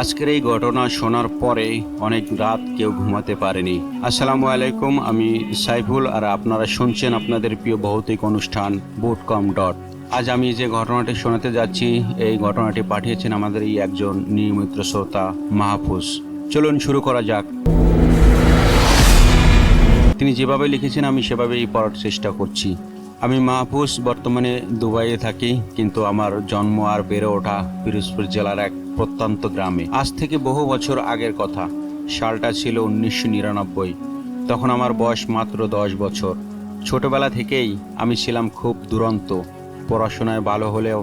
আজকের এই ঘটনা শোনার পরে অনেক রাত কেউ ঘুমাতে পারেনি। আসসালামু আলাইকুম, আমি সাইফুল আর আপনারা শুনছেন আপনাদের প্রিয় ভৌতিক অনুষ্ঠান বুটকম. আজ আমি যে ঘটনাটি শোনাতে যাচ্ছি, এই ঘটনাটি পাঠিয়েছেন আমাদের এই একজন নিয়মিত শ্রোতা মাহফুজ। চলুন শুরু করা যাক। তিনি যেভাবে লিখেছেন আমি সেভাবেই পড়ার চেষ্টা করছি। আমি মাহফুজ, বর্তমানে দুবাইয়ে থাকি, কিন্তু আমার জন্ম আর বেড়ে ওঠা পিরোজপুর জেলার এক প্রত্যন্ত গ্রামে। আজ থেকে বহু বছর আগের কথা। সালটা ছিল 1999। তখন আমার বয়স মাত্র 10 বছর। ছোটবেলা থেকেই আমি ছিলাম খুব দুরন্ত। পড়াশোনায় ভালো হলেও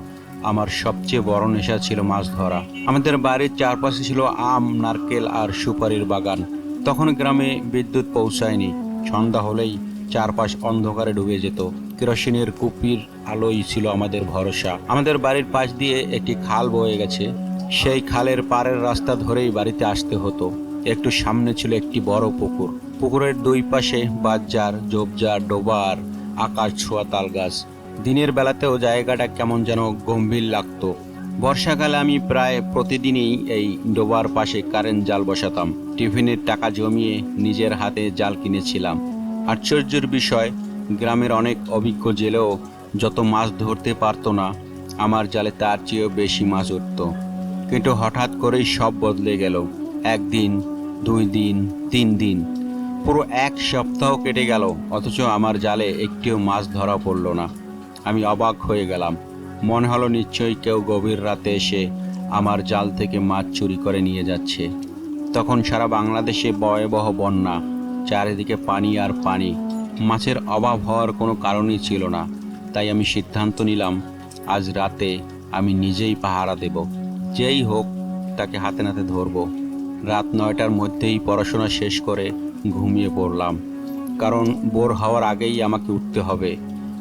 আমার সবচেয়ে বড় নেশা ছিল মাছ ধরা। আমাদের বাড়ির চারপাশে ছিল আম, নারকেল আর সুপারির বাগান। তখন গ্রামে বিদ্যুৎ পৌঁছায়নি। সন্ধ্যা হলেই চারপাশ অন্ধকারে ডুবে যেত। কেরোসিনের কুপির আলোই ছিল আমাদের ভরসা। আমাদের বাড়ির পাশ দিয়ে একটি খাল বয়ে গেছে। সেই খালের পাড়ের রাস্তা ধরেই বাড়িতে আসতে হতো। একটু সামনে ছিল একটি বড় পুকুর। পুকুরের দুই পাশে বাঁশঝাড়, ঝোপঝাড়, ডোবা আর আকাশ ছোঁয়া তাল গাছ। দিনের বেলাতেও জায়গাটা কেমন যেন গম্ভীর লাগতো। বর্ষাকালে আমি প্রায় প্রতিদিনই এই ডোবার পাশে কারেন্ট জাল বসাতাম। টিফিনের টাকা জমিয়ে নিজের হাতে জাল কিনেছিলাম। আশ্চর্যের বিষয়, গ্রামের অনেক অভিজ্ঞ জেলেও যত মাছ ধরতে পারতো না, আমার জালে তার চেয়েও বেশি মাছ উঠত। কিন্তু হঠাৎ করেই সব বদলে গেল। একদিন, 2 দিন, 3 দিন, পুরো এক সপ্তাহ কেটে গেল, অথচ আমার জালে একটিও মাছ ধরা পড়ল না। আমি অবাক হয়ে গেলাম। মনে হলো নিশ্চয়ই কেউ গভীর রাতে এসে আমার জাল থেকে মাছ চুরি করে নিয়ে যাচ্ছে। তখন সারা বাংলাদেশে ভয়াবহ বন্যা, চারিদিকে পানি আর পানি। মাছের অভাব হওয়ার কোনো কারণই ছিল না। তাই আমি সিদ্ধান্ত নিলাম, আজ রাতে আমি নিজেই পাহারা দেব। যেই হোক তাকে হাতে নাতে ধরব। রাত 9টার মধ্যেই পড়াশোনা শেষ করে ঘুমিয়ে পড়লাম, কারণ ভোর হওয়ার আগেই আমাকে উঠতে হবে।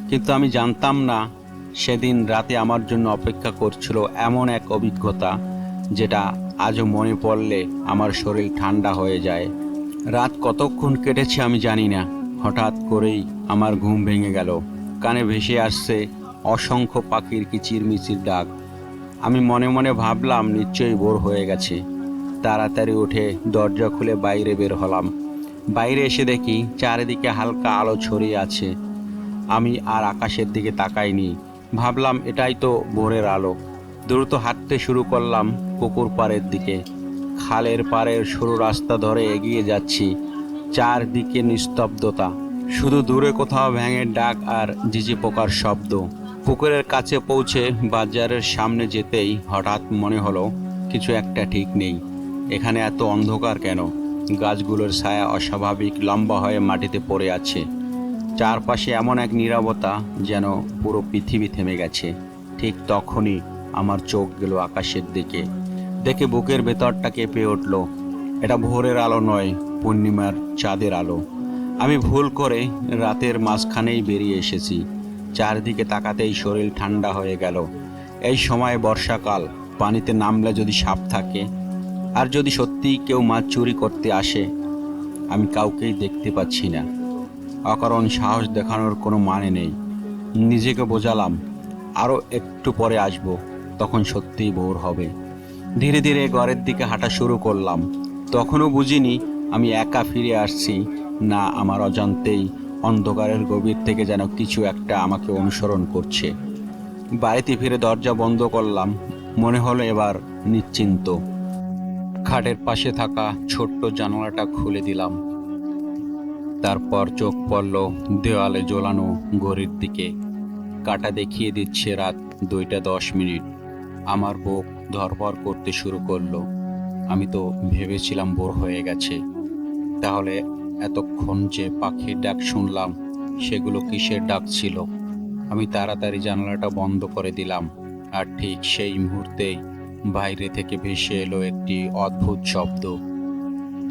কিন্তু আমি জানতাম না, সেদিন রাতে আমার জন্য অপেক্ষা করছিল এমন এক অভিজ্ঞতা, যেটা আজও মনে পড়লে আমার শরীর ঠান্ডা হয়ে যায়। রাত কতক্ষণ কেটেছে আমি জানি না। হঠাৎ করেই আমার ঘুম ভেঙে গেল। কানে ভেসে আসছে অসংখ্য পাখির কিচিরমিচির ডাক। আমি মনে মনে ভাবলাম নিশ্চয়ই ভোর হয়ে গেছে। তাড়াতাড়ি উঠে দরজা খুলে বাইরে বের হলাম। বাইরে এসে দেখি চারিদিকে হালকা আলো ছড়িয়ে আছে। আমি আর আকাশের দিকে তাকাইনি। ভাবলাম এটাই তো ভোরের আলো। দ্রুত হাঁটতে শুরু করলাম পুকুর পাড়ের দিকে। খালের পাড়ের সরু রাস্তা ধরে এগিয়ে যাচ্ছি। চারদিকে নিস্তব্ধতা, শুধু দূরে কোথাও ভ্যাঙের ডাক আর ঝিঝি পোকার শব্দ। পুকুরের কাছে পৌঁছে বাজারের সামনে যেতেই হঠাৎ মনে হলো কিছু একটা ঠিক নেই। এখানে এত অন্ধকার কেন? গাছগুলোর ছায়া অস্বাভাবিক লম্বা হয়ে মাটিতে পড়ে আছে। চারপাশে এমন এক নীরবতা, যেন পুরো পৃথিবী থেমে গেছে। ঠিক তখনই আমার চোখ গেল আকাশের দিকে। দেখে বুকের ভেতরটা কেঁপে উঠল। এটা ভোরের আলো নয়, পূর্ণিমার চাঁদের আলো। আমি ভুল করে রাতের মাঝখানেই বেরিয়ে এসেছি। চারদিকে তাকাতেই শরীর ঠান্ডা হয়ে গেল। এই সময় বর্ষাকাল, পানিতে নামলে যদি সাপ থাকে, আর যদি সত্যিই কেউ মাছ চুরি করতে আসে। আমি কাউকেই দেখতে পাচ্ছি না। অকারণ সাহস দেখানোর কোনো মানে নেই। নিজেকে বোঝালাম আরও একটু পরে আসব, তখন সত্যিই ভোর হবে। ধীরে ধীরে ঘরের দিকে হাঁটা শুরু করলাম। তখনও বুঝিনি আমি একা ফিরে আসছি, না আমার অজান্তেই অন্ধকারের গভীর থেকে যেন কিছু একটা আমাকে অনুসরণ করছে। বাড়িতে ফিরে দরজা বন্ধ করলাম। মনে হলো এবার নিশ্চিন্ত। খাটের পাশে থাকা ছোট্ট জানালাটা খুলে দিলাম। তারপর চোখ পড়ল দেওয়ালে ঝোলানো ঘড়ির দিকে। কাঁটা দেখিয়ে দিচ্ছে রাত 2টা 10 মিনিট। আমার বুক ধড়ফড় করতে শুরু করলো। আমি তো ভেবেছিলাম ভোর হয়ে গেছে। তাহলে এতক্ষণ যে পাখির ডাক শুনলাম, সেগুলো কিসের ডাক ছিল? আমি তাড়াতাড়ি জানালাটা বন্ধ করে দিলাম। আর ঠিক সেই মুহূর্তেই বাইরে থেকে ভেসে এলো একটি অদ্ভুত শব্দ,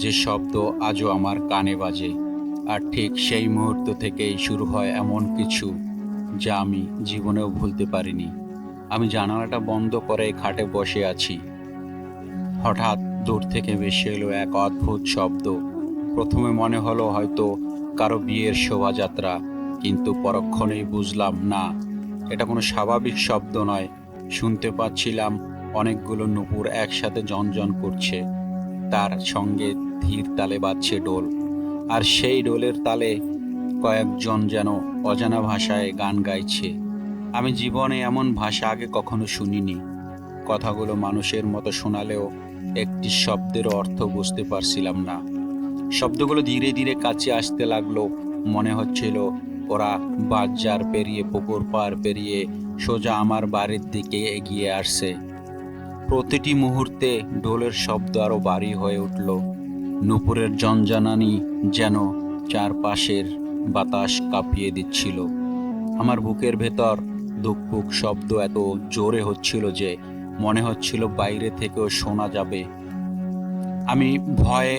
যে শব্দ আজও আমার কানে বাজে। আর ঠিক সেই মুহূর্ত থেকেই শুরু হয় এমন কিছু যা আমি জীবনেও ভুলতে পারিনি। আমি জানালাটা বন্ধ করে খাটে বসে আছি। হঠাৎ দূর থেকে ভেসে এলো এক অদ্ভুত শব্দ। প্রথমে মনে হলো হয়তো কারো বিয়ের শোভাযাত্রা, কিন্তু পরক্ষণেই বুঝলাম না, এটা কোনো স্বাভাবিক শব্দ নয়। শুনতে পাচ্ছিলাম অনেকগুলো নুপুর একসাথে ঝনঝন করছে, তার সঙ্গে ধীর তালে বাজছে ডোল, আর সেই ডোলের তালে কয়েকজন যেন অজানা ভাষায় গান গাইছে। আমি জীবনে এমন ভাষা আগে কখনো শুনিনি। কথাগুলো মানুষের মতো শোনালেও একটি শব্দের অর্থ বুঝতে পারছিলাম না। শব্দগুলো ধীরে ধীরে কাছে আসতে লাগলো। মনে হচ্ছিল ওরা বাজার পেরিয়ে, পুকুর পার পেরিয়ে সোজা আমার বাড়ির দিকে এগিয়ে আসছে। প্রতিটি মুহূর্তে ঢোলের শব্দ আরো ভারী হয়ে উঠল। নূপুরের ঝনঝনানি যেন চারপাশের বাতাস কাঁপিয়ে দিচ্ছিল। আমার বুকের ভেতর ধুকপুক শব্দ এত জোরে হচ্ছিল যে মনে হচ্ছিল বাইরে থেকেও শোনা যাবে। আমি ভয়ে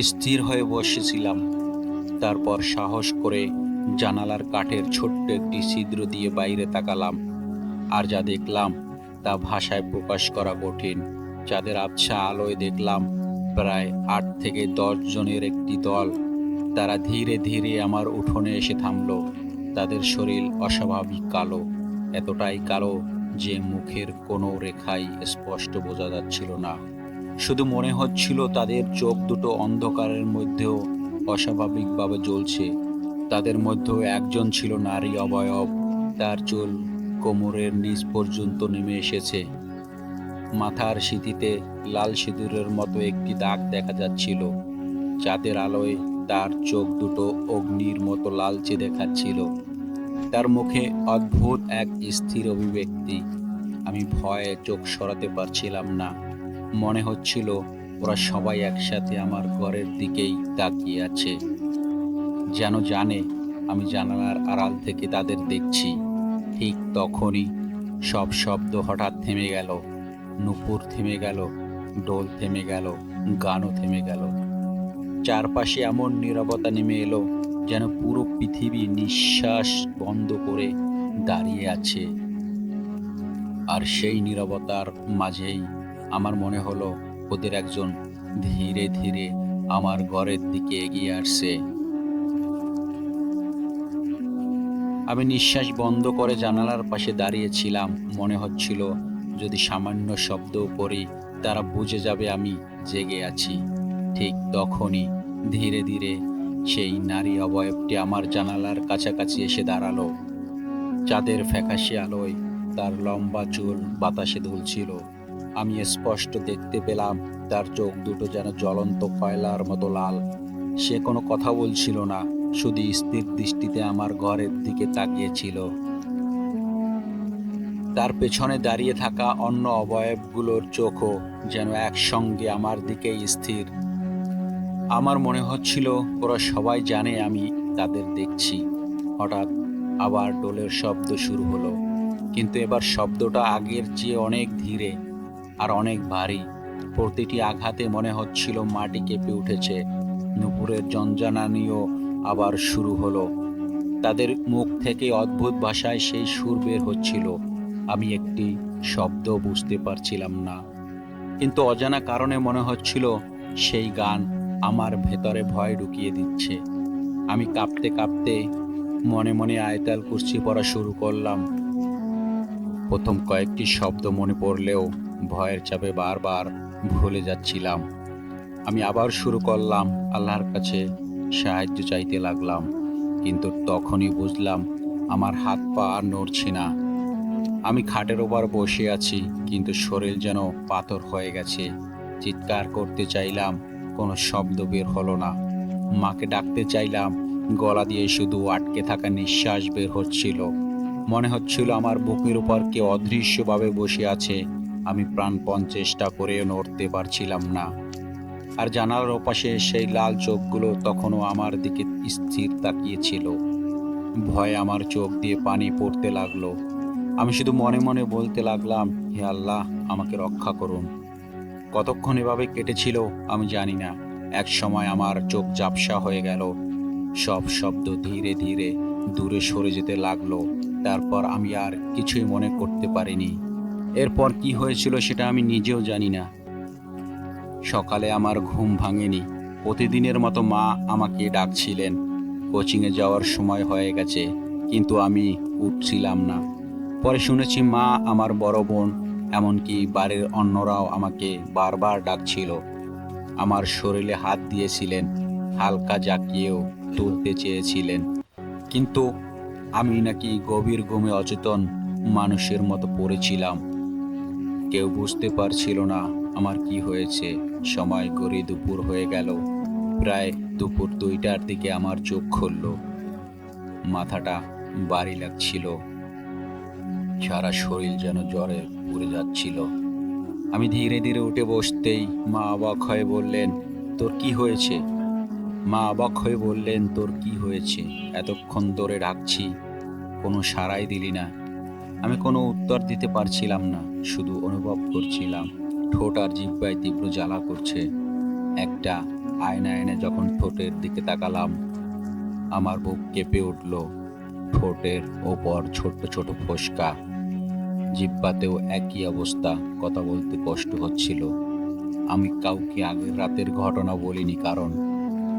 স্থির হয়ে বসেছিলাম। তারপর সাহস করে জানালার কাঠের ছোট্ট একটি ছিদ্র দিয়ে বাইরে তাকালাম। আর যা দেখলাম তা ভাষায় প্রকাশ করা কঠিন। চাঁদের আবছা আলোয় দেখলাম প্রায় ৮ থেকে ১০ জনের একটি দল। তারা ধীরে ধীরে আমার উঠোনে এসে থামলো। তাদের শরীর অস্বাভাবিক কালো, এতটাই কালো যে মুখের কোনো রেখাই স্পষ্ট বোঝা যাচ্ছিল না। শুধু মনে হচ্ছিল তাদের চোখ দুটো অন্ধকারের মধ্যেও অস্বাভাবিকভাবে জ্বলছে। তাদের মধ্যেও একজন ছিল নারী অবয়ব। তার চুল কোমরের নিচ পর্যন্ত নেমে এসেছে। মাথার সিঁথিতে লাল সিঁদুরের মতো একটি দাগ দেখা যাচ্ছিল। চাঁদের আলোয় তার চোখ দুটো অগ্নির মতো লালচে দেখাচ্ছিল। তার মুখে অদ্ভুত এক স্থির অভিব্যক্তি। আমি ভয়ে চোখ সরাতে পারছিলাম না। মনে হচ্ছিল ওরা সবাই একসাথে আমার ঘরের দিকেই তাকিয়ে আছে, যেন জানে আমি জানালার আড়াল থেকে তাদের দেখছি। ঠিক তখনই সব শব্দ হঠাৎ থেমে গেল। নূপুর থেমে গেল, ডোল থেমে গেল, গানও থেমে গেল। চারপাশে এমন নীরবতা নেমে এলো যেন পুরো পৃথিবী নিঃশ্বাস বন্ধ করে দাঁড়িয়ে আছে। আর সেই নীরবতার মাঝেই আমার মনে হলো ওদের একজন ধীরে ধীরে আমার ঘরের দিকে এগিয়ে আসছে। আমি নিঃশ্বাস বন্ধ করে জানালার পাশে দাঁড়িয়েছিলাম। মনে হচ্ছিল যদি সামান্য শব্দও করি তারা বুঝে যাবে আমি জেগে আছি। ঠিক তখনই ধীরে ধীরে সেই নারী অবয়বটি আমার জানালার কাছাকাছি এসে দাঁড়ালো। চাঁদের ফ্যাকাশে আলোয় তার লম্বা চুল বাতাসে দুলছিল। আমি স্পষ্ট দেখতে পেলাম তার চোখ দুটো যেন জ্বলন্ত কয়লার মতো লাল। সে কোনো কথা বলছিল না, শুধু স্থির দৃষ্টিতে আমার ঘরের দিকে তাকিয়েছিল। তার পেছনে দাঁড়িয়ে থাকা অন্য অবয়বগুলোর চোখও যেন একসঙ্গে আমার দিকেই স্থির। আমার মনে হচ্ছিল ওরা সবাই জানে আমি তাদের দেখছি। হঠাৎ আবার ডোলের শব্দ শুরু হলো, কিন্তু এবার শব্দটা আগের চেয়ে অনেক ধীরে আর অনেক ভারী। প্রতিটি আঘাতে মনে হচ্ছিল মাটি কেঁপে উঠেছে। নূপুরের ঝনঝনানিও আবার শুরু হলো। তাদের মুখ থেকে অদ্ভুত ভাষায় সেই সুর বের হচ্ছিল। আমি একটি শব্দ বুঝতে পারছিলাম না, কিন্তু অজানা কারণে মনে হচ্ছিল সেই গান আমার ভেতরে ভয় ঢুকিয়ে দিচ্ছে। আমি কাঁপতে কাঁপতে মনে মনে আয়াতুল কুরসি পড়া শুরু করলাম। প্রথম কয়েকটি শব্দ মনে পড়লেও ভয়ের চাপে বারবার ভুলে যাচ্ছিলাম। আমি আবার শুরু করলাম, আল্লাহর কাছে সাহায্য চাইতে লাগলাম। কিন্তু তখনই বুঝলাম আমার হাত পা আর নড়ছে না। আমি খাটের ওপর বসে আছি, কিন্তু শরীর যেন পাথর হয়ে গেছে। চিৎকার করতে চাইলাম, কোনো শব্দ বের হলো না। মাকে ডাকতে চাইলাম, গলা দিয়ে শুধু আটকে থাকা নিঃশ্বাস বের হচ্ছিল। মনে হচ্ছিল আমার বুকের উপর কেউ অদৃশ্যভাবে বসে আছে। আমি প্রাণপণ চেষ্টা করেও নড়তে পারছিলাম না। আর জানালার ওপাশে সেই লাল চোখগুলো তখনও আমার দিকে স্থির তাকিয়েছিল। ভয়ে আমার চোখ দিয়ে পানি পড়তে লাগলো। আমি শুধু মনে মনে বলতে লাগলাম, হে আল্লাহ, আমাকে রক্ষা করুন। কতক্ষণ এভাবে কেটেছিল আমি জানি না। এক সময় আমার চোখ ঝাপসা হয়ে গেল। সব শব্দ ধীরে ধীরে দূরে সরে যেতে লাগলো। তারপর আমি আর কিছুই মনে করতে পারিনি। এরপর কি হয়েছিল সেটা আমি নিজেও জানি না। সকালে আমার ঘুম ভাঙেনি। প্রতিদিনের মতো মা আমাকে ডাকছিলেন। কোচিংয়ে যাওয়ার সময় হয়ে গেছে, কিন্তু আমি উঠছিলাম না। পরে শুনেছি মা আমার বড় বোন এমনকি বাড়ির অন্যরাও আমাকে বারবার ডাকছিল, আমার শরীরে হাত দিয়েছিলেন, হালকা জাকিয়েও তুলতে চেয়েছিলেন, কিন্তু আমি নাকি গভীর ঘুমে অচেতন মানুষের মতো পড়েছিলাম। কেউ বুঝতে পারছিল না আমার কি হয়েছে। সময় গড়িয়ে দুপুর হয়ে গেল। প্রায় দুপুর 2টার দিকে আমার চোখ খুলল। মাথাটা ভারী লাগছিল, সারা শরীর যেন জ্বরে পুড়ে যাচ্ছিল। আমি ধীরে ধীরে উঠে বসতেই মা অবাক হয়ে বললেন, তোর কি হয়েছে? তোর কি হয়েছে? এতক্ষণ ধরে ডাকছি, কোনো সাড়াই দিলি না। আমি কোনো উত্তর দিতে পারছিলাম না, শুধু অনুভব করছিলাম ঠোঁট আর জিহ্বায় তীব্র জ্বালা করছে। একটা আয়না এনে যখন ঠোঁটের দিকে তাকালাম, আমার বুক কেঁপে উঠল। ঠোঁটের ওপর ছোট ছোট ফোস্কা, জিহ্বাতেও একই অবস্থা, কথা বলতে কষ্ট হচ্ছিল। আমি কাউকে আগের রাতের ঘটনা বলিনি, কারণ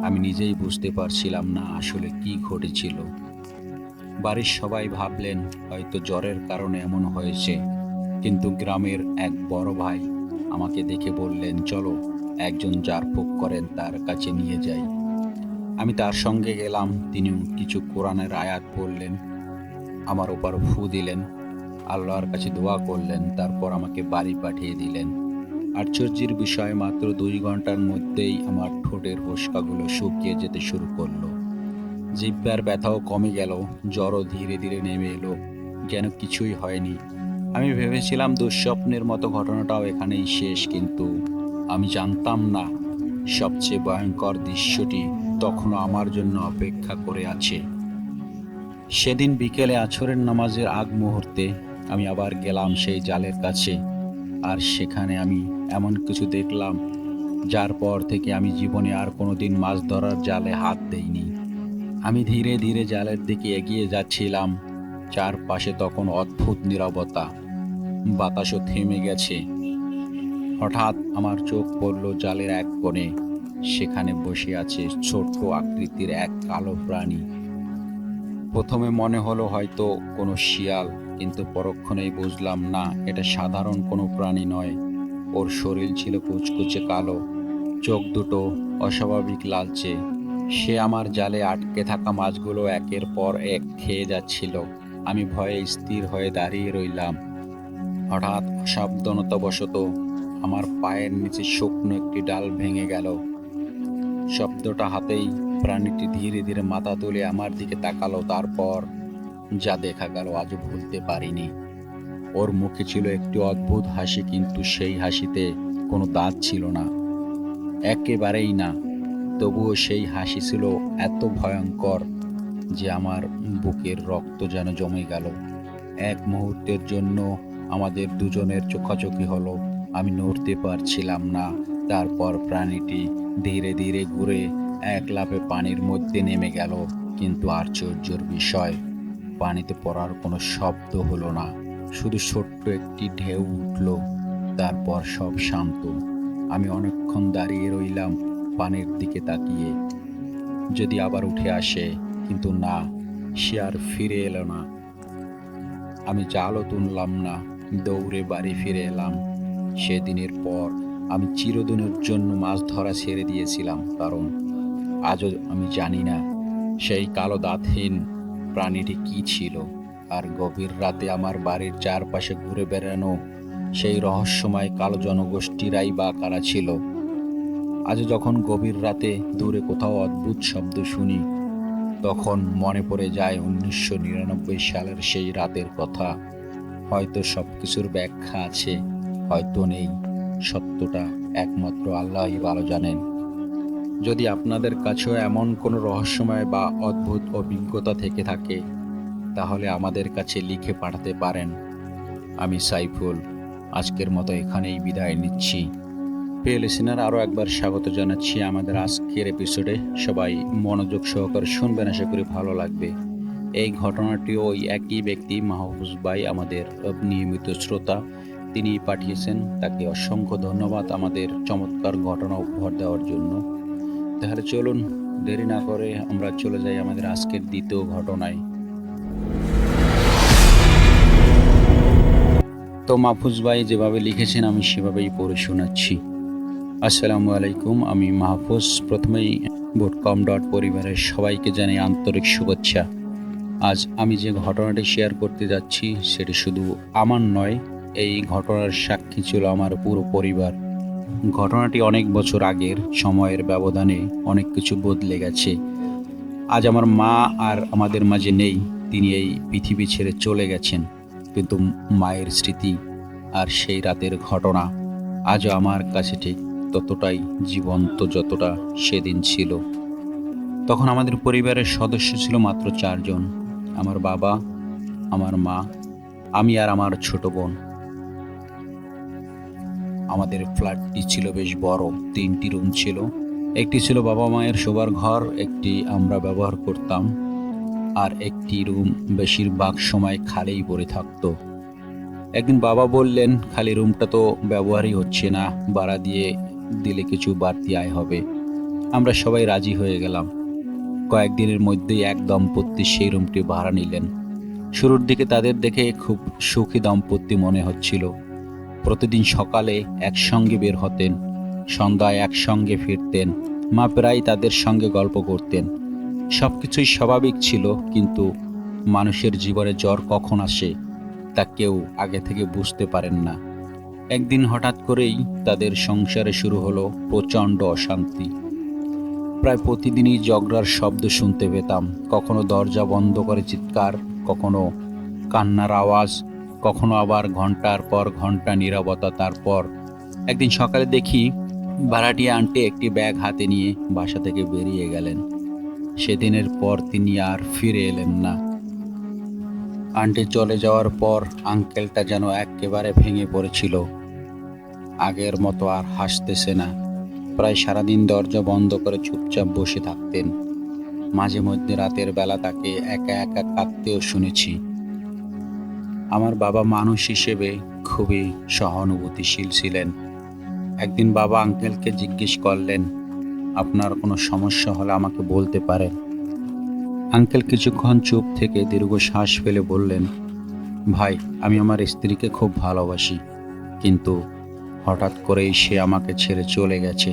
আমি নিজেই বুঝতে পারছিলাম না আসলে কি ঘটেছিল। বাড়ির সবাই ভাবলেন হয়তো জ্বরের কারণে এমন হয়েছে, কিন্তু গ্রামের এক বড় ভাই আমাকে দেখে বললেন, চলো একজন ঝাড়ফুঁক করেন তার কাছে নিয়ে যাই। আমি তার সঙ্গে গেলাম। তিনিও কিছু কোরআনের আয়াত পড়লেন, আমার ওপর ফু দিলেন, আল্লাহর কাছে দোয়া করলেন, তারপর আমাকে বাড়ি পাঠিয়ে দিলেন। আশ্চর্যের বিষয়, মাত্র 2 ঘন্টার মধ্যেই আমার ঠোঁটের ফোস্কাগুলো শুকিয়ে যেতে শুরু করলো। জিহ্বার ব্যথাও কমে গেল, জ্বরও ধীরে ধীরে নেমে এলো, যেন কিছুই হয়নি। আমি ভেবেছিলাম দুঃস্বপ্নের মতো ঘটনাটাও এখানেই শেষ, কিন্তু আমি জানতাম না সবচেয়ে ভয়ঙ্কর দৃশ্যটি তখনও আমার জন্য অপেক্ষা করে আছে। সেদিন বিকেলে আছরের নামাজের আগ মুহূর্তে আমি আবার গেলাম সেই জালের কাছে, আর সেখানে আমি এমন কিছু দেখলাম যার পর থেকে আমি জীবনে আর কোনোদিন মাছ ধরার জালে হাত দেইনি। আমি ধীরে ধীরে জালের দিকে এগিয়ে যাচ্ছিলাম। চারপাশে তখন অদ্ভুত নীরবতা, বাতাসও থেমে গেছে। হঠাৎ আমার চোখ পড়ল জালের এক কোণে। সেখানে বসে আছে ছোট্ট আকৃতির এক কালো প্রাণী। প্রথমে মনে হলো হয়তো কোনো শিয়াল, কিন্তু পরক্ষণেই বুঝলাম না, এটা সাধারণ কোনো প্রাণী নয়। ওর শরীর ছিল কুচকুচে কালো, চোখ দুটো অস্বাভাবিক লালচে। সে আমার জালে আটকে থাকা মাছগুলো একের পর এক খেয়ে যাচ্ছিল। আমি ভয়ে স্থির হয়ে দাঁড়িয়ে রইলাম। হঠাৎ অসাবধানতাবশত আমার পায়ের নিচে শুকনো একটি ডাল ভেঙে গেল। শব্দটা হাতেই প্রাণীটি ধীরে ধীরে মাথা তুলে আমার দিকে তাকালো। তারপর যা দেখা গেল আজও ভুলতে পারিনি। ওর মুখে ছিল একটি অদ্ভুত হাসি, কিন্তু সেই হাসিতে কোনো দাঁত ছিল না, একেবারেই না। তবুও সেই হাসি ছিল এত ভয়ঙ্কর যে আমার বুকের রক্ত যেন জমে গেল। এক মুহূর্তের জন্য আমাদের দুজনের চোখাচোখি হলো। আমি নড়তে পারছিলাম না। তারপর প্রাণীটি ধীরে ধীরে ঘুরে এক লাফে পানির মধ্যে নেমে গেল, কিন্তু আশ্চর্যের বিষয়, পানিতে পড়ার কোনো শব্দ হলো না, শুধু ছোট্ট একটি ঢেউ উঠল। তারপর সব শান্ত। আমি অনেকক্ষণ দাঁড়িয়ে রইলাম পানির দিকে তাকিয়ে, যদি আবার উঠে আসে, কিন্তু না, সে আর ফিরে এলো না। আমি জালও তুললাম না, দৌড়ে বাড়ি ফিরে এলাম। সেদিনের পর আমি চিরদিনের জন্য মাছ ধরা ছেড়ে দিয়েছিলাম, কারণ আজও আমি জানি না সেই কালো দাঁতহীন প্রাণীটি কি ছিল। আর গভীর রাতে আমার বাড়ির চারপাশে ঘুরে বেড়ানো সেই রহস্যময় কালো জনগোষ্ঠীরাই বা কারা ছিল। আজ যখন গভীর রাতে দূরে কোথাও অদ্ভুত শব্দ শুনি, তখন মনে পড়ে যায় 1999 সালের সেই রাতের কথা। হয়তো সবকিছুর ব্যাখ্যা আছে, হয়তো নেই। সত্যটা একমাত্র আল্লাহই ভালো জানেন। যদি আপনাদের কাছেও এমন কোনো রহস্যময় বা অদ্ভুত অভিজ্ঞতা থেকে থাকে, তাহলে আমাদের কাছে লিখে পাঠাতে পারেন। আমি সাইফুল আজকের মতো এখানেই বিদায় নিচ্ছি। প্রিয় লিসেনার, আরও একবার স্বাগত জানাচ্ছি আমাদের আজকের এপিসোডে। সবাই মনোযোগ সহকারে শুনবেন, আশা করি ভালো লাগবে। এই ঘটনাটি ওই একই ব্যক্তি মাহফুজ ভাই, আমাদের নিয়মিত শ্রোতা, তিনি পাঠিয়েছেন। তাকে অসংখ্য ধন্যবাদ আমাদের চমৎকার ঘটনা উপহার দেওয়ার জন্য। তাহলে চলুন দেরি না করে আমরা চলে যাই আমাদের আজকের দ্বিতীয় ঘটনায়। তো তো মাহফুজ ভাই যেভাবে লিখেছেন আমি সেভাবেই পড়ে শোনাচ্ছি। আসসালামু আলাইকুম, আমি মাহফুজ। প্রথমেই পরিবারের সবাইকে জানাই আন্তরিক শুভেচ্ছা। আজ আমি যে ঘটনাটি শেয়ার করতে যাচ্ছি সেটি শুধু আমার নয়, এই ঘটনার সাক্ষী ছিল আমার পুরো পরিবার। ঘটনাটি অনেক বছর আগের, সময়ের ব্যবধানে অনেক কিছু বদলে গেছে। আজ আমার মা আর আমাদের মাঝে নেই, তিনি এই পৃথিবী ছেড়ে চলে গেছেন। কিন্তু মায়ের স্মৃতি আর সেই রাতের ঘটনা আজও আমার কাছে ঠিক ততটাই জীবন্ত যতটা সেদিন ছিল। তখন আমাদের পরিবারের সদস্য ছিল মাত্র 4 জন। আমার বাবা, আমার মা, আমি আর আমার ছোট বোন। আমাদের ফ্ল্যাটটি ছিল বেশ বড়, 3টি রুম ছিল। একটি ছিল বাবা মায়ের শোবার ঘর, একটি আমরা ব্যবহার করতাম, আর একটি রুম বেশিরভাগ সময় খালিই পড়ে থাকতো। একদিন বাবা বললেন, খালি রুমটা তো ব্যবহারই হচ্ছে না, ভাড়া দিয়ে দিলে কিছু বাড়তি আয় হবে। আমরা সবাই রাজি হয়ে গেলাম। কয়েকদিনের মধ্যেই এক দম্পতি সেই রুমটি ভাড়া নিলেন। শুরুর দিকে তাদের দেখে খুব সুখী দম্পতি মনে হচ্ছিল। প্রতিদিন সকালে একসঙ্গে বের হতেন, সন্ধ্যায় একসঙ্গে ফিরতেন। মা প্রায় তাদের সঙ্গে গল্প করতেন। সবকিছুই স্বাভাবিক ছিল, কিন্তু মানুষের জীবনে জ্বর কখন আসে তা কেউ আগে থেকে বুঝতে পারেন না। একদিন হঠাৎ করেই তাদের সংসারে শুরু হলো প্রচণ্ড অশান্তি। প্রায় প্রতিদিনই ঝগড়ার শব্দ শুনতে পেতাম। কখনো দরজা বন্ধ করে চিৎকার, কখনো কান্নার আওয়াজ, কখনো আবার ঘন্টার পর ঘন্টা নীরবতা। তারপর একদিন সকালে দেখি ভাড়াটিয়া আন্টি একটি ব্যাগ হাতে নিয়ে বাসা থেকে বেরিয়ে গেলেন। সেদিনের পর তিনি আর ফিরে এলেন না। আন্টি চলে যাওয়ার পর আঙ্কেলটা যেন একেবারে ভেঙে পড়েছিল। আগের মতো আর হাসতেছে না। প্রায় সারাদিন দরজা বন্ধ করে চুপচাপ বসে থাকতেন। মাঝে মধ্যে রাতের বেলা তাকে একা একা কাঁদতেও শুনেছি। আমার বাবা মানুষ হিসেবে খুবই সহানুভূতিশীল ছিলেন। একদিন বাবা আঙ্কেলকে জিজ্ঞেস করলেন, আপনার কোনো সমস্যা হলে আমাকে বলতে পারেন। আঙ্কেল কিছুক্ষণ চুপ থেকে দীর্ঘশ্বাস ফেলে বললেন, ভাই, আমি আমার স্ত্রীকে খুব ভালোবাসি, কিন্তু হঠাৎ করেই সে আমাকে ছেড়ে চলে গেছে।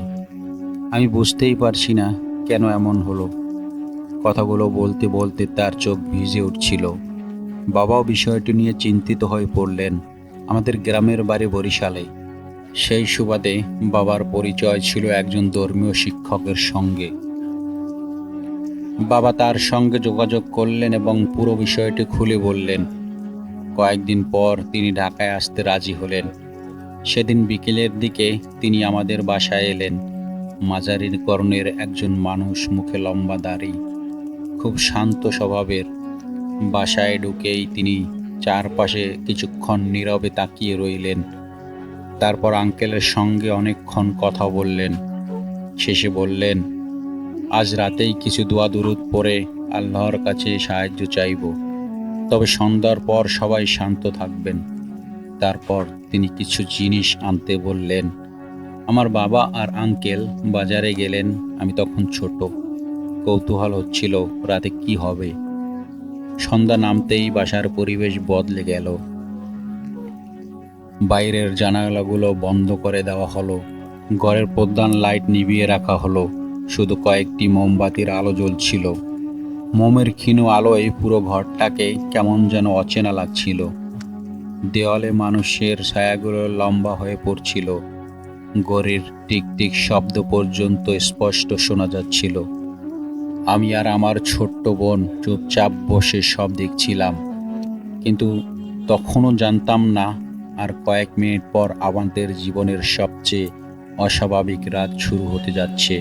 আমি বুঝতেই পারছি না কেন এমন হলো। কথাগুলো বলতে বলতে তার চোখ ভিজে উঠছিল। বাবাও বিষয়টি নিয়ে চিন্তিত হয়ে পড়লেন। আমাদের গ্রামের বাড়ি বরিশালে। সেই সুবাদে বাবার পরিচয় ছিল একজন ধর্মীয় শিক্ষকের সঙ্গে। বাবা তার সঙ্গে যোগাযোগ করলেন এবং পুরো বিষয়টি খুলে বললেন। কয়েকদিন পর তিনি ঢাকায় আসতে রাজি হলেন। সেদিন বিকেলের দিকে তিনি আমাদের বাসায় এলেন। মাঝারি গড়নের একজন মানুষ, মুখে লম্বা দাড়ি, খুব শান্ত স্বভাবের। বাসায় ঢুকেই তিনি চারপাশে কিছুক্ষণ নীরবে তাকিয়ে রইলেন। তারপর আঙ্কেলের সঙ্গে অনেকক্ষণ কথা বললেন। শেষে বললেন, আজ রাতেই কিছু দোয়া দুরুদ পড়ে আল্লাহর কাছে সাহায্য চাইব, তবে সন্ধ্যার পর সবাই শান্ত থাকবেন। তারপর তিনি কিছু জিনিস আনতে বললেন। আমার বাবা আর আঙ্কেল বাজারে গেলেন। আমি তখন ছোট, কৌতূহল হচ্ছিল রাতে কি হবে। সন্ধ্যা নামতেই বাসার পরিবেশ বদলে গেল। বাইরের জানালাগুলো বন্ধ করে দেওয়া হলো, ঘরের প্রধান লাইট নিভিয়ে রাখা হলো, শুধু কয়েকটি মোমবাতির আলো জ্বলছিল। মোমের ক্ষীণ আলোয় পুরো ঘরটাকে কেমন যেন অচেনা লাগছিল। দেওয়ালে মানুষের ছায়াগুলো লম্বা হয়ে পড়ছিল। ঘড়ির টিকটিক শব্দ পর্যন্ত স্পষ্ট শোনা যাচ্ছিল। আমি আর আমার ছোট্ট বোন চুপচাপ বসে সব দেখছিলাম, কিন্তু তখনও জানতাম না আর কয়েক মিনিট পর আমাদের জীবনের সবচেয়ে অস্বাভাবিক রাত শুরু হতে যাচ্ছে।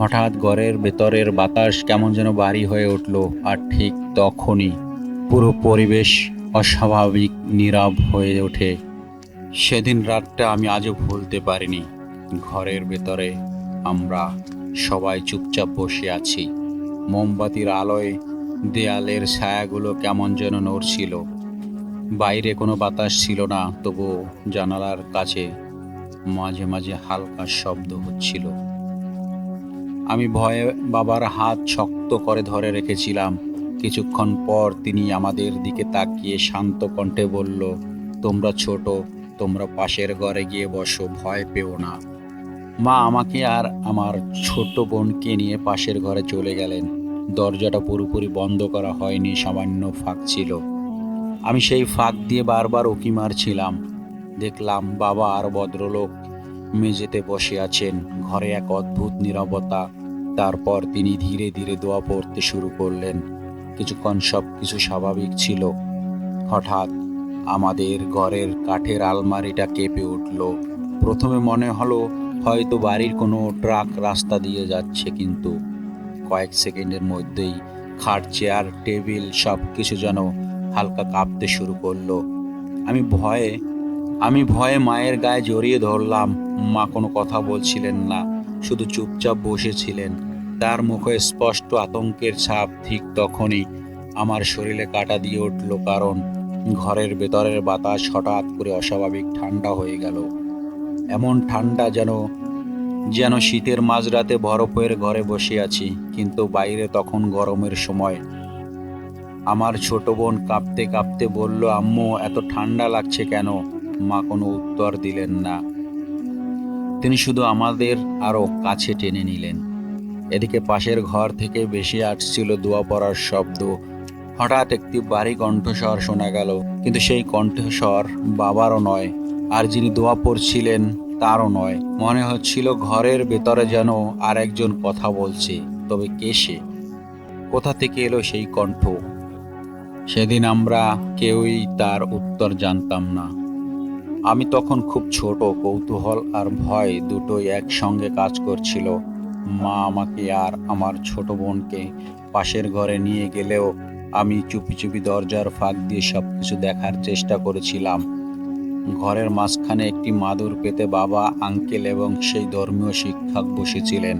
হঠাৎ ঘরের ভেতরের বাতাস কেমন যেন ভারী হয়ে উঠল, আর ঠিক তখনই পুরো পরিবেশ অস্বাভাবিক নীরব হয়ে ওঠে। সেদিন রাতটা আমি আজও ভুলতে পারিনি। ঘরের ভেতরে আমরা সবাই চুপচাপ বসে আছি। মোমবাতির আলোয় দেয়ালের ছায়াগুলো কেমন যেন নড়ছিল। বাইরে কোনো বাতাস ছিল না, তবুও জানালার কাছে মাঝে মাঝে হালকা শব্দ হচ্ছিল। আমি ভয়ে বাবার হাত শক্ত করে ধরে রেখেছিলাম। কিছুক্ষণ পর তিনি আমাদের দিকে তাকিয়ে শান্ত কণ্ঠে বলল, তোমরা ছোট, তোমরা পাশের ঘরে গিয়ে বসো, ভয় পেও না। মা আমাকে আর আমার ছোট বোনকে নিয়ে পাশের ঘরে চলে গেলেন। দরজাটা পুরোপুরি বন্ধ করা হয়নি, সামান্য ফাঁক ছিল। আমি সেই ফাঁক দিয়ে বারবার উঁকি মারছিলাম। দেখলাম বাবা আর ভদ্রলোক মেঝেতে বসে আছেন। ঘরে এক অদ্ভুত নীরবতা। তারপর তিনি ধীরে ধীরে দোয়া পড়তে শুরু করলেন। কিছুক্ষণ সব কিছু স্বাভাবিক ছিল। হঠাৎ আমাদের ঘরের কাঠের আলমারিটা কেঁপে উঠল। প্রথমে মনে হলো হয়তো বাড়ির কোনো ট্রাক রাস্তা দিয়ে যাচ্ছে, কিন্তু কয়েক সেকেন্ডের মধ্যেই খাট, চেয়ার, টেবিল সব কিছু যেন হালকা কাঁপতে শুরু করলো। আমি ভয়ে আমি ভয়ে মায়ের গায়ে জড়িয়ে ধরলাম। মা কোনো কথা বলছিলেন না, শুধু চুপচাপ বসেছিলেন। তার মুখে স্পষ্ট আতঙ্কের ছাপ। ঠিক তখনই আমার শরীরে কাঁটা দিয়ে উঠল, কারণ ঘরের ভেতরের বাতাস হঠাৎ করে অস্বাভাবিক ঠান্ডা হয়ে গেল। এমন ঠান্ডা যেন যেন শীতের মাঝরাতে বরফের ঘরে বসে আছি, কিন্তু বাইরে তখন গরমের সময়। আমার ছোট বোন কাঁপতে কাঁপতে বলল, আম্মু এত ঠান্ডা লাগছে কেন? মা কোনো উত্তর দিলেন না। তিনি শুধু আমাদের আরো কাছে টেনে নিলেন। এদিকে পাশের ঘর থেকে ভেসে আসছিল দোয়া পড়ার শব্দ। হঠাৎ একটি ভারী কণ্ঠস্বর শোনা গেল, কিন্তু সেই কণ্ঠস্বর বাবারও নয়, আর যিনি দোয়া পড়ছিলেন তারও নয়। মনে হচ্ছিল ঘরের ভেতরে যেন আরেকজন কথা বলছে। তবে কে সে? কোথা থেকে এলো সেই কণ্ঠ? সেদিন আমরা কেউই তার উত্তর জানতাম না। আমি তখন খুব ছোট, কৌতূহল আর ভয় দুটোই একসঙ্গে কাজ করছিল। মা আমাকে আর আমার ছোট বোনকে পাশের ঘরে নিয়ে গেলেও আমি চুপি চুপি দরজার ফাঁক দিয়ে সবকিছু দেখার চেষ্টা করেছিলাম। ঘরের মাঝখানে একটি মাদুর পেতে বাবা, আঙ্কেল এবং সেই ধর্মীয় শিক্ষক বসেছিলেন।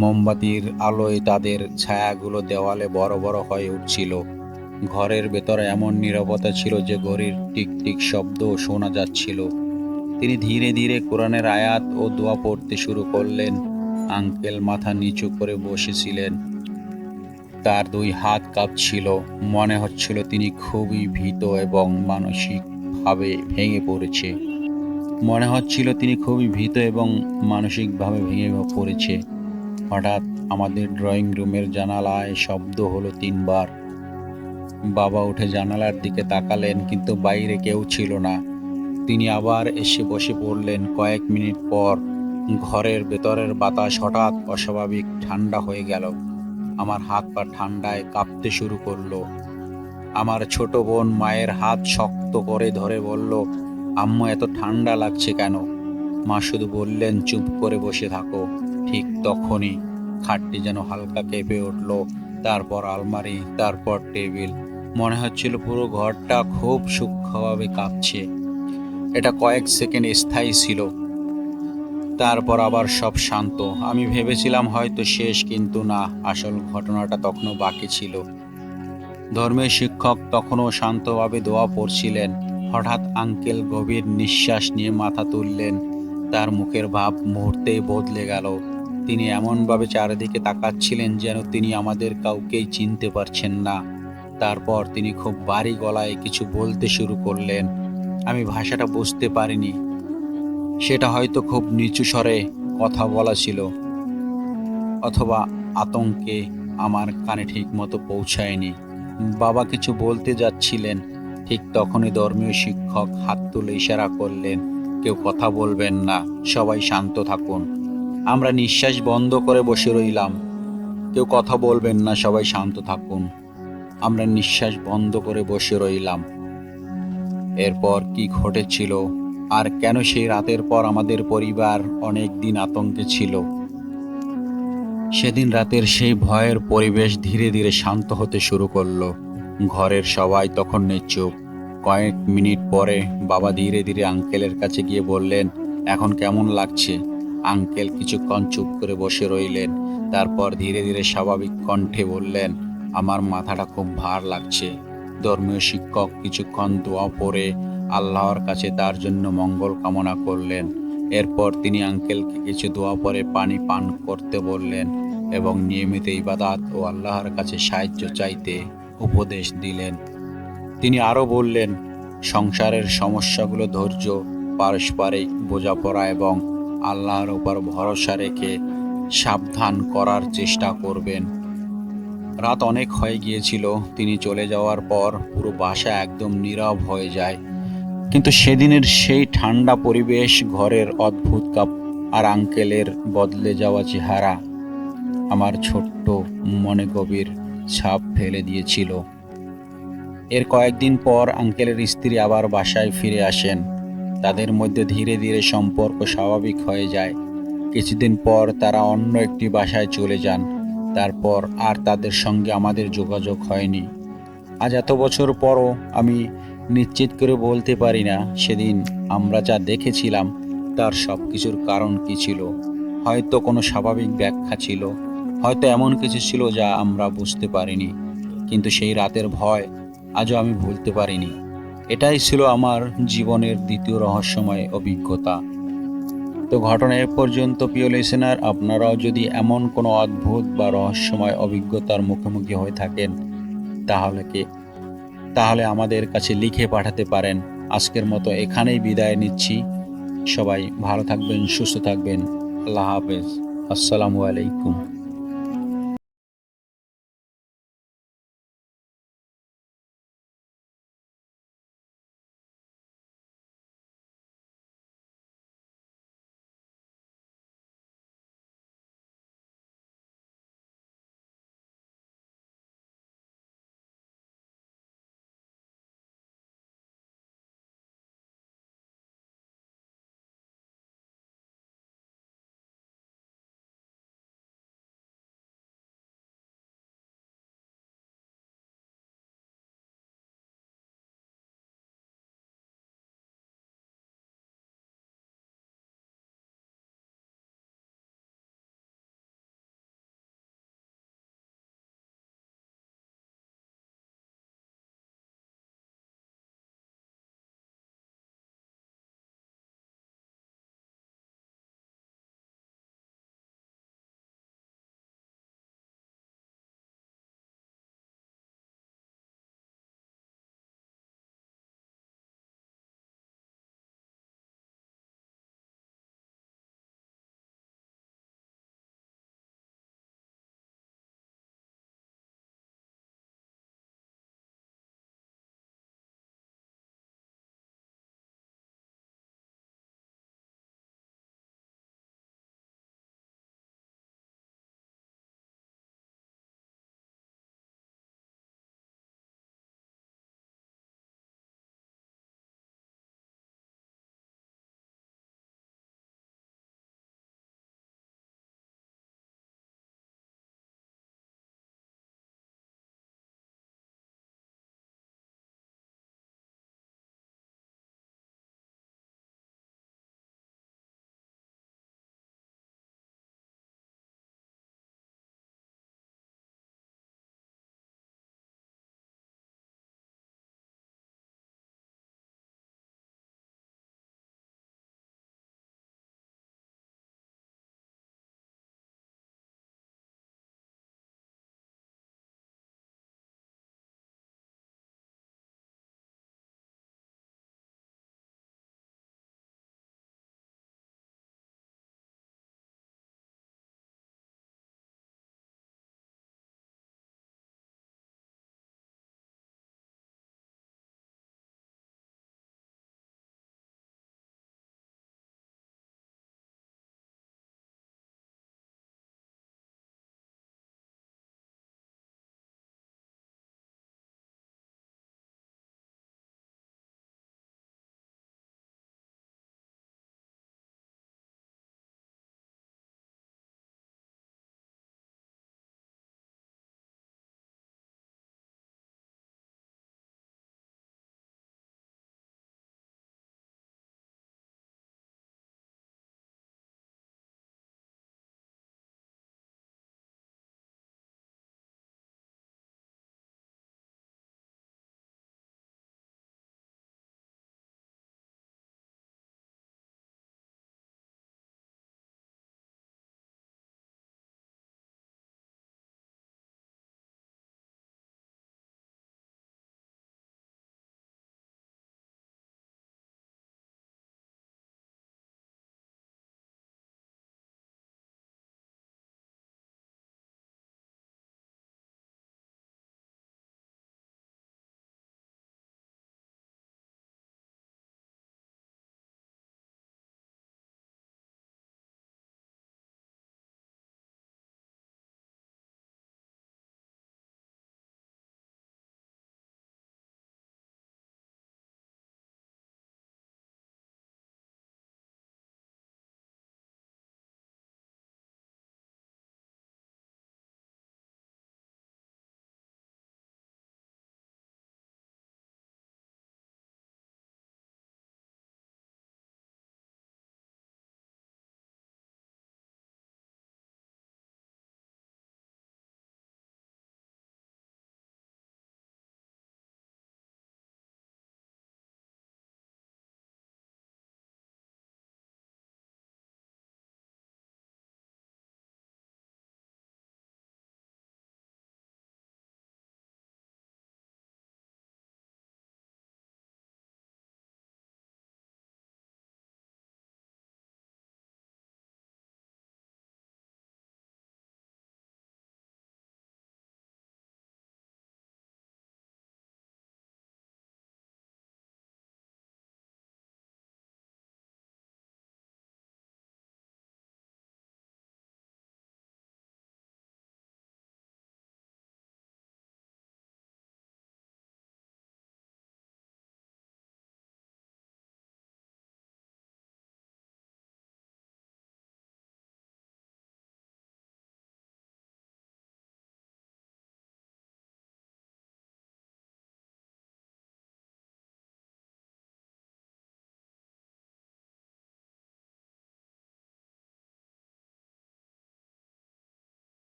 মোমবাতির আলোয় তাদের ছায়াগুলো দেওয়ালে বড় বড় হয়ে উঠছিল। ঘরের ভেতরে এমন নীরবতা ছিল যে ঘড়ির টিকটিক শব্দও শোনা যাচ্ছিল। তিনি ধীরে ধীরে কোরআনের আয়াত ও দোয়া পড়তে শুরু করলেন। আঙ্কেল মাথা নিচু করে বসেছিলেন। তার দুই হাত কাঁপছিল। মনে হচ্ছিল তিনি খুবই ভীত এবং মানসিকভাবে ভেঙে পড়েছে। হঠাৎ আমাদের ড্রয়িং রুমের জানালায় শব্দ হলো 3 বার। বাবা উঠে জানালার দিকে তাকালেন, কিন্তু বাইরে কেউ ছিল না। তিনি আবার এসে বসে পড়লেন। কয়েক মিনিট পর ঘরের ভেতরের বাতাস হঠাৎ অস্বাভাবিক ঠান্ডা হয়ে গেল। আমার হাত পা ঠান্ডায় কাঁপতে শুরু করলো। আমার ছোট বোন মায়ের হাত শক্ত করে ধরে বলল, আম্মু এত ঠান্ডা লাগছে কেন? মা শুধু বললেন, চুপ করে বসে থাকো। ঠিক তখনই খাটটি যেন হালকা কেঁপে উঠল। তারপর আলমারি, তারপর টেবিল। মনে হচ্ছিল পুরো ঘরটা খুব সূক্ষ্মভাবে কাঁপছে। এটা কয়েক সেকেন্ড স্থায়ী ছিল। তারপর আবার সব শান্ত। আমি ভেবেছিলাম হয়তো শেষ, কিন্তু না, আসল ঘটনাটা তখনও বাকি ছিল। ধর্মের শিক্ষক তখনও শান্তভাবে দোয়া পড়ছিলেন। হঠাৎ আঙ্কেল গভীর নিঃশ্বাস নিয়ে মাথা তুললেন। তার মুখের ভাব মুহূর্তেই বদলে গেল। তিনি এমনভাবে চারিদিকে তাকাচ্ছিলেন যেন তিনি আমাদের কাউকেই চিনতে পারছেন না। তারপর তিনি খুব ভারী গলায় কিছু বলতে শুরু করলেন। আমি ভাষাটা বুঝতে পারিনি। সেটা হয়তো খুব নিচু স্বরে কথা বলা ছিল, অথবা আতঙ্কে আমার কানে ঠিক মতো পৌঁছায়নি। বাবা কিছু বলতে যাচ্ছিলেন, ঠিক তখনই ধর্মীয় শিক্ষক হাত তুলে ইশারা করলেন, কেউ কথা বলবেন না, সবাই শান্ত থাকুন। আমরা নিঃশ্বাস বন্ধ করে বসে রইলাম। কেউ কথা বলবেন না, সবাই শান্ত থাকুন। আমরা নিঃশ্বাস বন্ধ করে বসে রইলাম। এরপর কি ঘটেছিল আর কেন সেই রাতের পর আমাদের পরিবার অনেক দিন আতঙ্কে ছিল? সেদিন রাতের সেই ভয়ের পরিবেশ ধীরে ধীরে শান্ত হতে শুরু করলো। ঘরের সবাই তখন নিশ্চুপ। কয়েক মিনিট পরে বাবা ধীরে ধীরে আঙ্কেলের কাছে গিয়ে বললেন, এখন কেমন লাগছে? আঙ্কেল কিছুক্ষণ চুপ করে বসে রইলেন। তারপর ধীরে ধীরে স্বাভাবিক কণ্ঠে বললেন, আমার মাথাটা খুব ভার লাগছে। ধর্মীয় শিক্ষক কিছুক্ষণ দোয়া পড়ে আল্লাহর কাছে তার জন্য মঙ্গল কামনা করলেন। এরপর তিনি আঙ্কেলকে কিছু দোয়া পরে পানি পান করতে বললেন এবং নিয়মিত ইবাদত ও আল্লাহর কাছে সাহায্য চাইতে উপদেশ দিলেন। তিনি আরও বললেন, সংসারের সমস্যাগুলো ধৈর্য, পারস্পরিক বোঝাপড়া এবং আল্লাহর উপর ভরসা রেখে সাবধান করার চেষ্টা করবেন। রাত অনেক হয়ে গিয়েছিল। তিনি চলে যাওয়ার পর পুরো বাসা একদম নীরব হয়ে যায়। কিন্তু সেদিনের সেই ঠান্ডা পরিবেশ, ঘরের অদ্ভুত কাপ আর আঙ্কেলের বদলে যাওয়া চেহারা আমার ছোট্ট মনে গভীর ছাপ ফেলে দিয়েছিল। এর কয়েকদিন পর আঙ্কেলের স্ত্রী আবার বাসায় ফিরে আসেন। তাদের মধ্যে ধীরে ধীরে সম্পর্ক স্বাভাবিক হয়ে যায়। কিছুদিন পর তারা অন্য একটি বাসায় চলে যান। তারপর আর তাদের সঙ্গে আমাদের যোগাযোগ হয়নি। আজ এত বছর পরও আমি নিশ্চিত করে বলতে পারি না সেদিন আমরা যা দেখেছিলাম তার সব কিছুর কারণ কী ছিল। হয়তো কোনো স্বাভাবিক ব্যাখ্যা ছিল, হয়তো এমন কিছু ছিল যা আমরা বুঝতে পারিনি। কিন্তু সেই রাতের ভয় আজও আমি ভুলতে পারিনি। এটাই ছিল আমার জীবনের দ্বিতীয় রহস্যময় অভিজ্ঞতা। তো ঘটনা এ পর্যন্ত। প্রিয় লিসেনার, আপনারাও যদি এমন কোনো অদ্ভুত বা রহস্যময় অভিজ্ঞতার মুখোমুখি হয়ে থাকেন তাহলে আমাদের কাছে লিখে পাঠাতে পারেন। আজকের মতো এখানেই বিদায় নিচ্ছি। সবাই ভালো থাকবেন, সুস্থ থাকবেন। আল্লাহ হাফেজ। আসসালামু আলাইকুম।